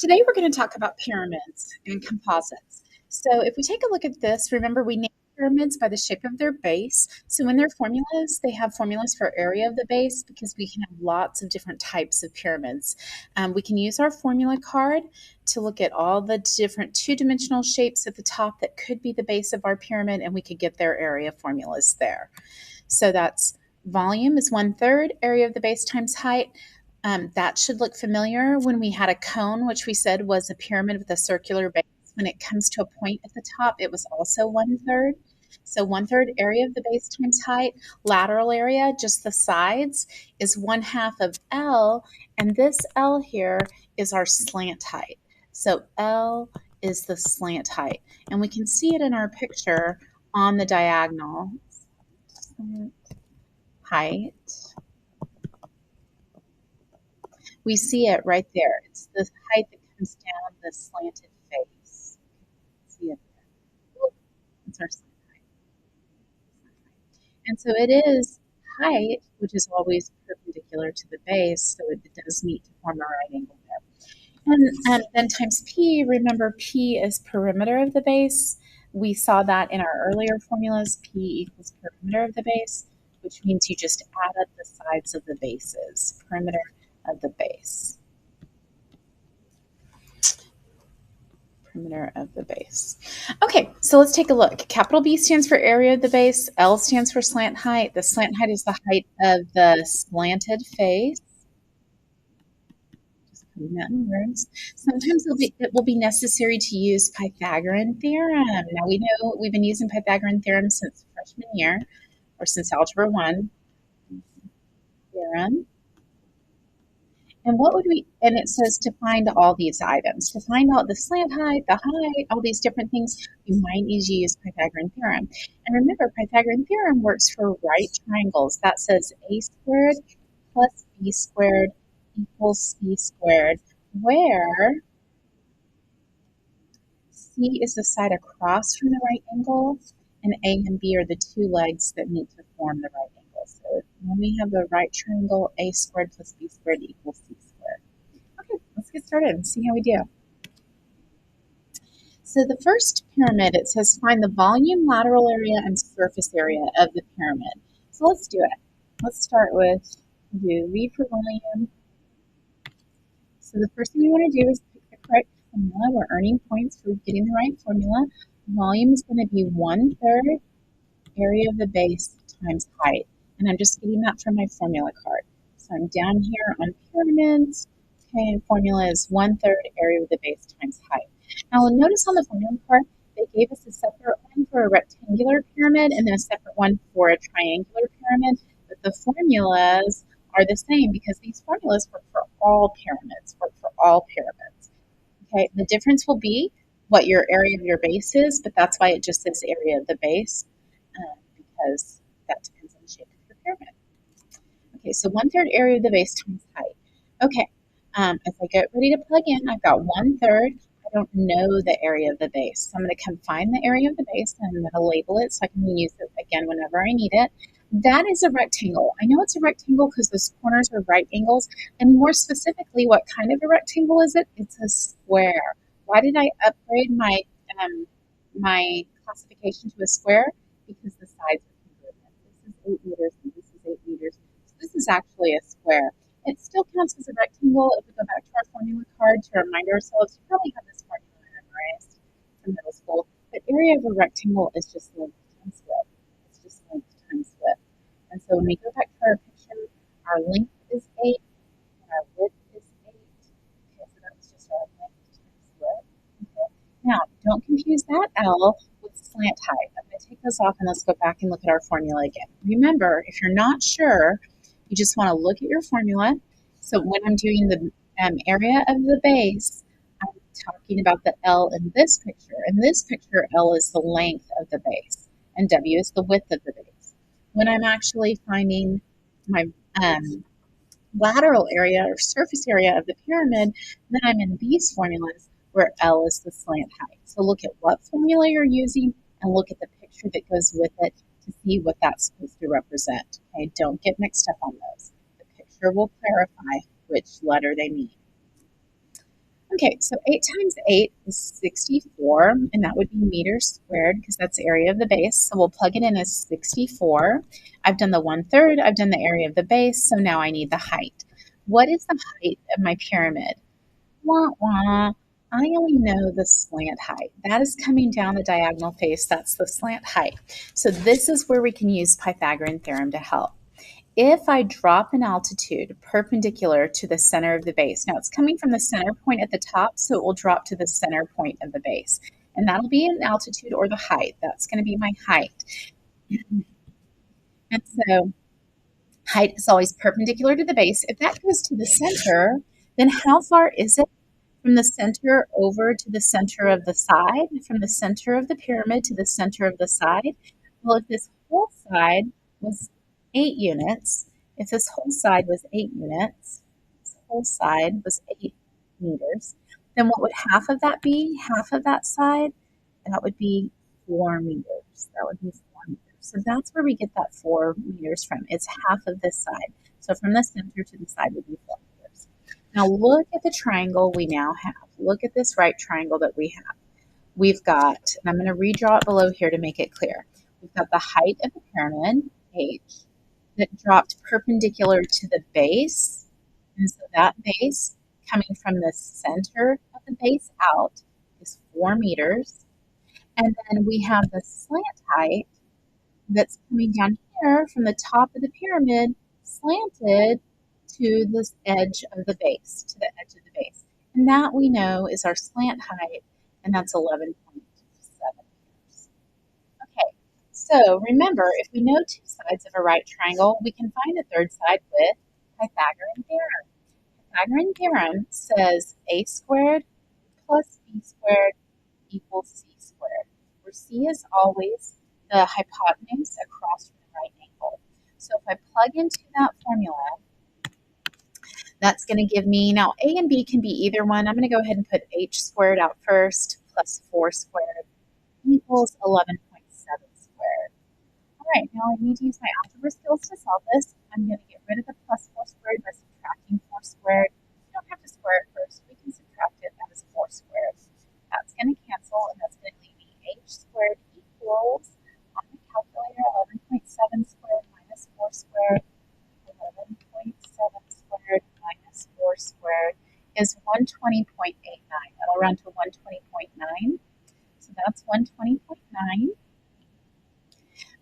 Today we're going to talk about pyramids and composites. So if we take a look at this, remember we name pyramids by the shape of their base. So in their formulas, they have formulas for area of the base because we can have lots of different types of pyramids. We can use our formula card to look at all the different two-dimensional shapes at the top that could be the base of our pyramid, and we could get their area formulas there. So that's volume is 1/3 area of the base times height. That should look familiar when we had a cone, which we said was a pyramid with a circular base. When it comes to a point at the top, it was also 1/3. So 1/3 area of the base times height. Lateral area, just the sides, is 1/2 of L. And this L here is our slant height. So L is the slant height. And we can see it in our picture on the diagonal. Slant height. We see it right there. It's the height that comes down the slanted face. See it there. It's our slant height. And so it is height, which is always perpendicular to the base, so it does meet to form a right angle there. And then times P, remember P is perimeter of the base. We saw that in our earlier formulas. P equals perimeter of the base, which means you just add up the sides of the bases, perimeter of the base. Perimeter of the base. Okay, so let's take a look. Capital B stands for area of the base. L stands for slant height. The slant height is the height of the slanted face. Just putting that in words. Sometimes it will be necessary to use Pythagorean theorem. Now we know we've been using Pythagorean theorem since freshman year or since Algebra 1. Theorem. And what would we, and it says to find all these items. To find out the slant height, the height, all these different things, you might need to use Pythagorean theorem. And remember, Pythagorean theorem works for right triangles. That says a squared plus b squared equals c squared, where c is the side across from the right angle, and a and b are the two legs that meet to form the right angle. So when we have a right triangle, a squared plus b squared equals c squared. Okay, let's get started and see how we do. So the first pyramid, it says find the volume, lateral area, and surface area of the pyramid. So let's do it. Let's start with do V for volume. So the first thing we want to do is pick the correct formula. We're earning points for getting the right formula. Volume is going to be 1/3 area of the base times height. And I'm just getting that from my formula card. So I'm down here on pyramids. Okay, and formula is 1/3 area of the base times height. Now notice on the formula card, they gave us a separate one for a rectangular pyramid and then a separate one for a triangular pyramid. But the formulas are the same because these formulas work for all pyramids, Okay, the difference will be what your area of your base is, but that's why it just says area of the base, because that depends on the shape of your pyramid. Okay, so 1/3 area of the base times height. Okay, as I get ready to plug in, I've got 1/3. I don't know the area of the base. So I'm going to come find the area of the base and I'm going to label it so I can use it again whenever I need it. That is a rectangle. I know it's a rectangle because those corners are right angles. And more specifically, what kind of a rectangle is it? It's a square. Why did I upgrade my classification to a square? Because the sides are congruent. This is 8 meters and this is 8 meters. So this is actually a square. It still counts as a rectangle. If we go back to our formula card to remind ourselves, you probably have this formula memorized from middle school. The area of a rectangle is just length times width. It's just length times width. And so when we go back to our picture, our length is 8 and our width is 8. Okay, so that's just our length times width. Okay. Now, don't confuse that L with slant height. I'm going to take this off and let's go back and look at our formula again. Remember, if you're not sure, you just want to look at your formula. So when I'm doing the area of the base, I'm talking about the L in this picture. In this picture, L is the length of the base, and W is the width of the base. When I'm actually finding my lateral area or surface area of the pyramid, then I'm in these formulas where L is the slant height. So look at what formula you're using and look at the picture that goes with it to see what that's supposed to represent. Okay, don't get mixed up on those. The picture will clarify which letter they mean. Okay, so 8 times 8 is 64, and that would be meters squared because that's the area of the base. So we'll plug it in as 64. I've done the 1/3, I've done the area of the base, so now I need the height. What is the height of my pyramid? Wah, wah. I only know the slant height. That is coming down the diagonal face. That's the slant height. So this is where we can use Pythagorean theorem to help. If I drop an altitude perpendicular to the center of the base, now it's coming from the center point at the top, so it will drop to the center point of the base. And that'll be an altitude or the height. That's going to be my height. And so height is always perpendicular to the base. If that goes to the center, then how far is it from the center over to the center of the side, from the center of the pyramid to the center of the side? Well, if this whole side was 8 units, if this whole side was 8 units, this whole side was 8 meters, then what would half of that be? Half of that side? That would be 4 meters. That would be 4 meters. So that's where we get that 4 meters from. It's half of this side. So from the center to the side would be 4 meters. Now look at the triangle we now have. Look at this right triangle that we have. We've got, and I'm going to redraw it below here to make it clear. We've got the height of the pyramid, h, that dropped perpendicular to the base. And so that base coming from the center of the base out is 4 meters. And then we have the slant height that's coming down here from the top of the pyramid, slanted to this edge of the base, to the edge of the base. And that we know is our slant height, and that's 11.7 meters. Okay, so remember, if we know two sides of a right triangle, we can find a third side with Pythagorean theorem. Pythagorean theorem says a squared plus b squared equals c squared, where c is always the hypotenuse across from the right angle. So if I plug into that formula, that's going to give me, now a and b can be either one. I'm going to go ahead and put h squared out first, plus 4 squared equals 11.7 squared. All right, now I need to use my algebra skills to solve this. I'm going to get rid of the plus 4 squared by subtracting 4 squared. You don't have to square it first. We can subtract it as 4 squared. That's going to cancel, and that's going to leave me h squared equals, on the calculator, 11.7 squared minus 4 squared. 11.7 squared minus 4 squared is 120.89. That'll run to 120.9. So that's 120.9.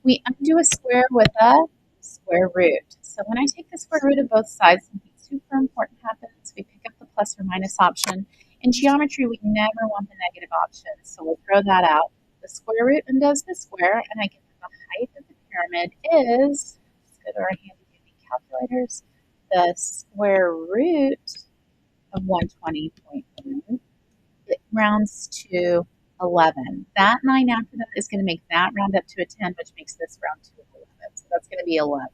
We undo a square with a square root. So when I take the square root of both sides, something super important happens. We pick up the plus or minus option. In geometry, we never want the negative option, so we'll throw that out. The square root undoes the square, and I get that the height of the pyramid is, let's go to our handy-dandy calculators, the square root of 120.1. It rounds to 11. That 9 after that is going to make that round up to a 10, which makes this round to 11. So that's going to be 11.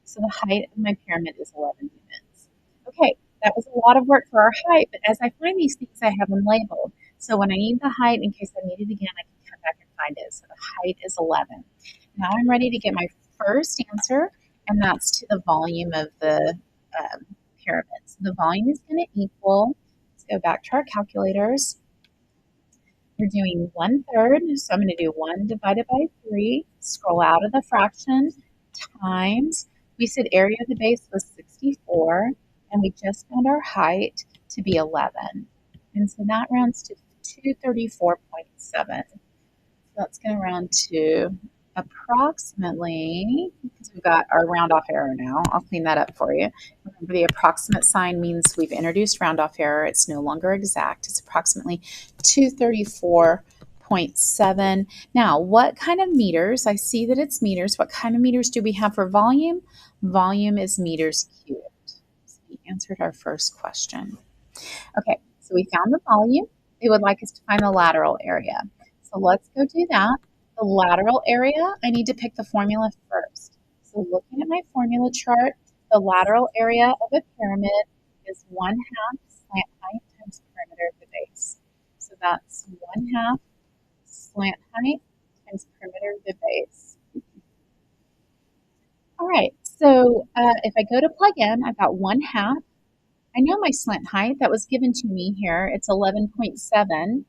So the height of my pyramid is 11 units. Okay, that was a lot of work for our height, but as I find these things, I have them labeled. So when I need the height, in case I need it again, I can come back and find it. So the height is 11. Now I'm ready to get my first answer, and that's to the volume of the pyramid. So the volume is going to equal, let's go back to our calculators. We're doing 1/3, so I'm going to do 1 divided by 3, scroll out of the fraction, times, we said area of the base was 64, and we just found our height to be 11. And so that rounds to 234.7. So that's going to round to approximately, because we've got our round off error now. I'll clean that up for you. Remember, the approximate sign means we've introduced round off error. It's no longer exact. It's approximately 234.7. Now, what kind of meters? I see that it's meters. What kind of meters do we have for volume? Volume is meters cubed. So we answered our first question. Okay, so we found the volume. They would like us to find the lateral area. So let's go do that. The lateral area, I need to pick the formula first. So looking at my formula chart, the lateral area of a pyramid is 1/2 slant height times perimeter of the base. So that's 1/2 slant height times perimeter of the base. All right, so if I go to plug in, I've got 1/2 I know my slant height that was given to me here. It's 11.7,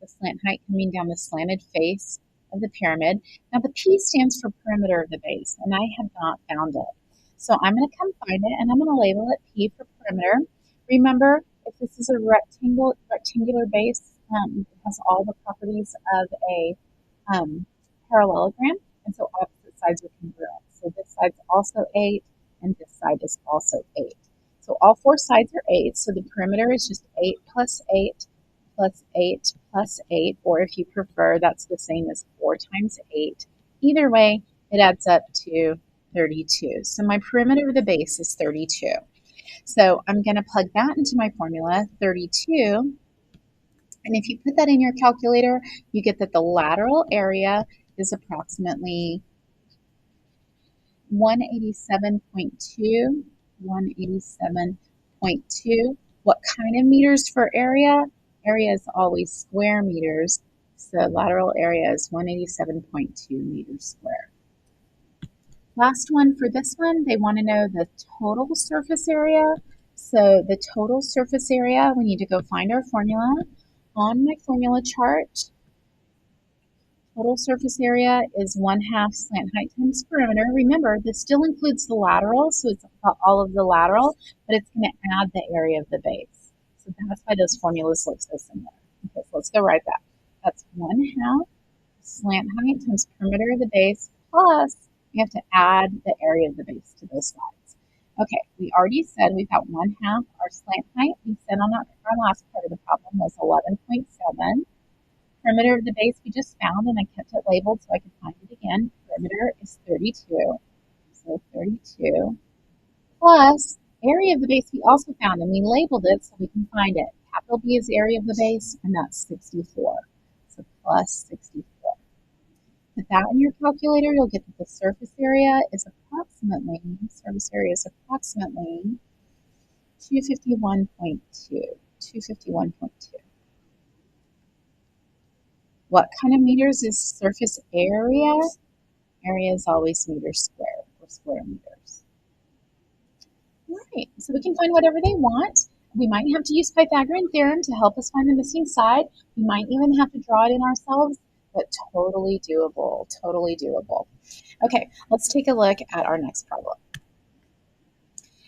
the slant height coming down the slanted face of the pyramid. Now the P stands for perimeter of the base, and I have not found it. So I'm going to come find it, and I'm going to label it P for perimeter. Remember, if this is a rectangular base, it has all the properties of a parallelogram, and so opposite sides are congruent. So this side's also 8, and this side is also 8. So all four sides are 8, so the perimeter is just 8 plus 8 plus 8 plus 8, or if you prefer, that's the same as 4 times 8. Either way, it adds up to 32. So my perimeter of the base is 32. So I'm going to plug that into my formula, 32. And if you put that in your calculator, you get that the lateral area is approximately 187.2. 187.2. What kind of meters for area? Area is always square meters. So lateral area is 187.2 meters squared. Last one for this one, they want to know the total surface area. So the total surface area, we need to go find our formula. On my formula chart, total surface area is 1/2 slant height times perimeter. Remember, this still includes the lateral, so it's all of the lateral, but it's going to add the area of the base. So that's why those formulas look so similar. Okay, so let's go write that. That's 1/2 slant height times perimeter of the base, plus we have to add the area of the base to those sides. Okay, we already said we've got 1/2 our slant height. We said on our last part of the problem was 11.7. Perimeter of the base we just found, and I kept it labeled so I could find it again. Perimeter is 32. So 32 plus area of the base we also found, and we labeled it so we can find it. Capital B is area of the base, and that's 64. So plus 64. Put that in your calculator, you'll get that the surface area is approximately 251.2. 251.2. What kind of meters is surface area? Area is always meters squared, or square meters. Right, so we can find whatever they want. We might have to use Pythagorean theorem to help us find the missing side. We might even have to draw it in ourselves, but totally doable, totally doable. Okay, let's take a look at our next problem.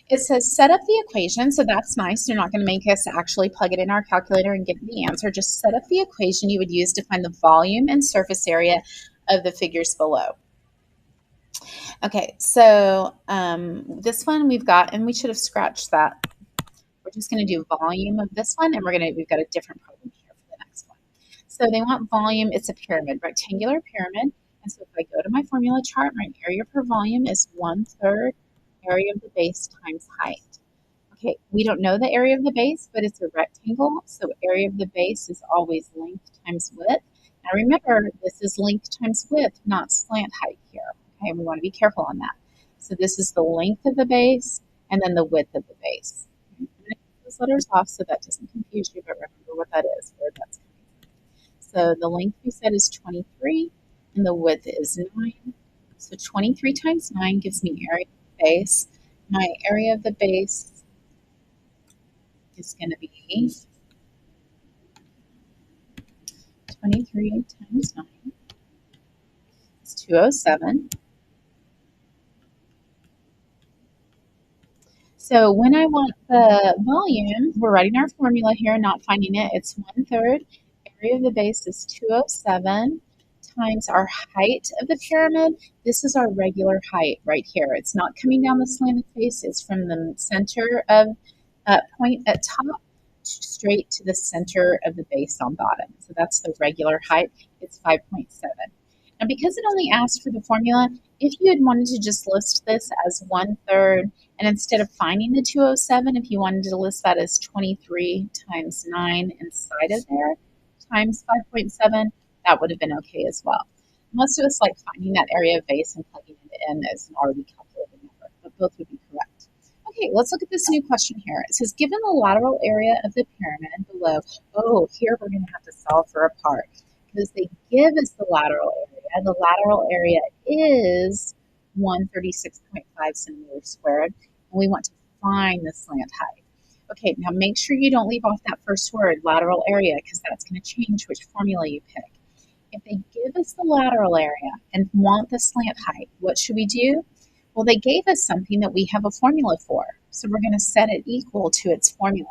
It says set up the equation, so that's nice. They're not going to make us actually plug it in our calculator and get the answer. Just set up the equation you would use to find the volume and surface area of the figures below. Okay, so this one we've got, and we should have scratched that. We're just going to do volume of this one, and we've got a different problem here for the next one. So they want volume. It's a pyramid, rectangular pyramid. And so if I go to my formula chart, my area per volume is 1/3 area of the base times height. Okay, we don't know the area of the base, but it's a rectangle, so area of the base is always length times width. Now remember, this is length times width, not slant height here. Okay, we want to be careful on that. So this is the length of the base and then the width of the base. I'm going to keep those letters off so that doesn't confuse you, but remember what that is, where that's coming from. So the length we said is 23 and the width is 9. So 23 times 9 gives me area of the base. My area of the base is going to be 23 times 9 is 207. So when I want the volume, we're writing our formula here, not finding it. It's 1/3. Area of the base is 207 times our height of the pyramid. This is our regular height right here. It's not coming down the slanted face. It's from the center of point at top straight to the center of the base on bottom. So that's the regular height. It's 5.7. And because it only asked for the formula, if you had wanted to just list this as 1/3, and instead of finding the 207, if you wanted to list that as 23 times 9 inside of there, times 5.7, that would have been okay as well. Most of us like finding that area of base and plugging it in as an already calculated number, but both would be correct. Okay, let's look at this new question here. It says, given the lateral area of the pyramid below, here we're going to have to solve for a part because they give us the lateral area. The lateral area is 136.5 centimeters squared, and we want to find the slant height. Okay, now make sure you don't leave off that first word, lateral area, because that's going to change which formula you pick. If they give us the lateral area and want the slant height, what should we do? Well, they gave us something that we have a formula for, so we're going to set it equal to its formula.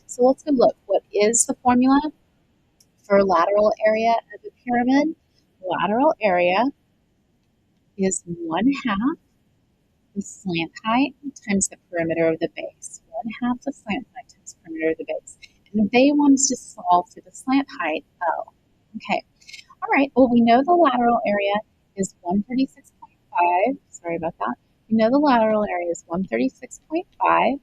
So let's go look. What is the formula for lateral area of a pyramid? Lateral area is 1/2 the slant height times the perimeter of the base. 1/2 the slant height times the perimeter of the base. And they want us to solve for the slant height, L. Okay. All right. Well, we know the lateral area is 136.5. Sorry about that. We know the lateral area is 136.5,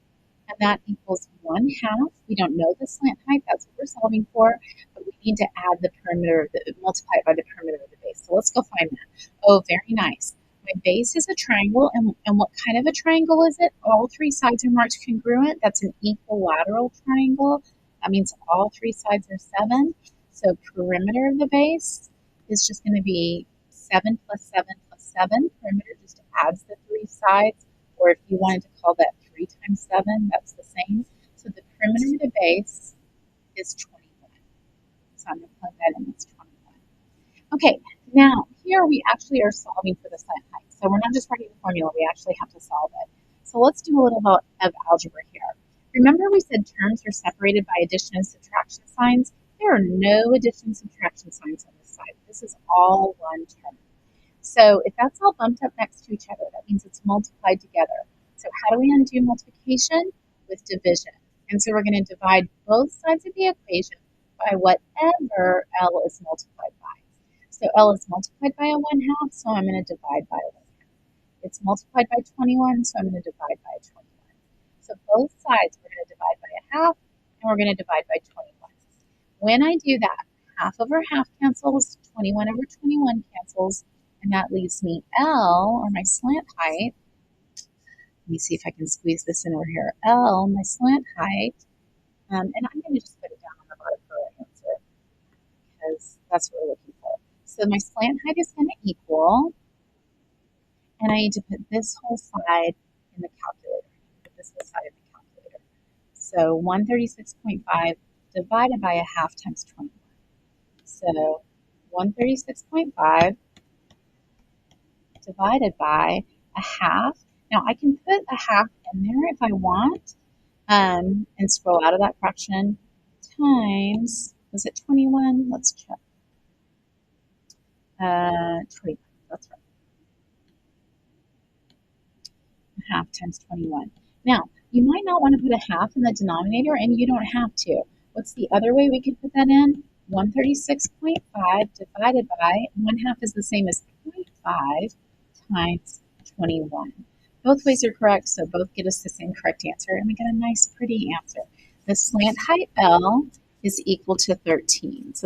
and that equals 1/2. We don't know the slant height. That's what we're solving for, but we need to add the perimeter, multiply it by the perimeter of the base. So let's go find that. Oh, very nice. My base is a triangle, and what kind of a triangle is it? All three sides are marked congruent. That's an equilateral triangle. That means all three sides are 7. So perimeter of the base is just going to be 7 plus 7 plus 7. Perimeter just adds the 3 sides, or if you wanted to call that 3 times 7, that's the same. So the perimeter of the base is 21. So I'm going to plug that in as 21. Okay, now here we actually are solving for the slant height. So we're not just writing the formula, we actually have to solve it. So let's do a little bit of algebra here. Remember we said terms are separated by addition and subtraction signs? There are no addition and subtraction signs on this side. This is all one term. So if that's all bumped up next to each other, that means it's multiplied together. So how do we undo multiplication? With division. And so we're going to divide both sides of the equation by whatever L is multiplied by. So L is multiplied by a 1/2, so I'm going to divide by a 1/2. It's multiplied by 21, so I'm going to divide by 21. So both sides we're going to divide by a 1/2, and we're going to divide by 21. When I do that, 1/2 over 1/2 cancels, 21 over 21 cancels, and that leaves me L, or my slant height. Let me see if I can squeeze this in over here. L, my slant height, and I'm going to just put it down on the bar for our answer, because that's what we're looking for. So my slant height is going to equal, and I need to put this whole side in the calculator. Put this whole side in the calculator. So 136.5 divided by a 1/2 times 21. So 136.5 divided by a 1/2. Now I can put a 1/2 in there if I want, and scroll out of that fraction times, was it 21? Let's check. 21, that's right. 1/2 times 21. Now, you might not want to put a 1/2 in the denominator, and you don't have to. What's the other way we could put that in? 136.5 divided by 1/2 is the same as 0.5 times 21. Both ways are correct, so both get us the same correct answer, and we get a nice, pretty answer. The slant height L is equal to 13. So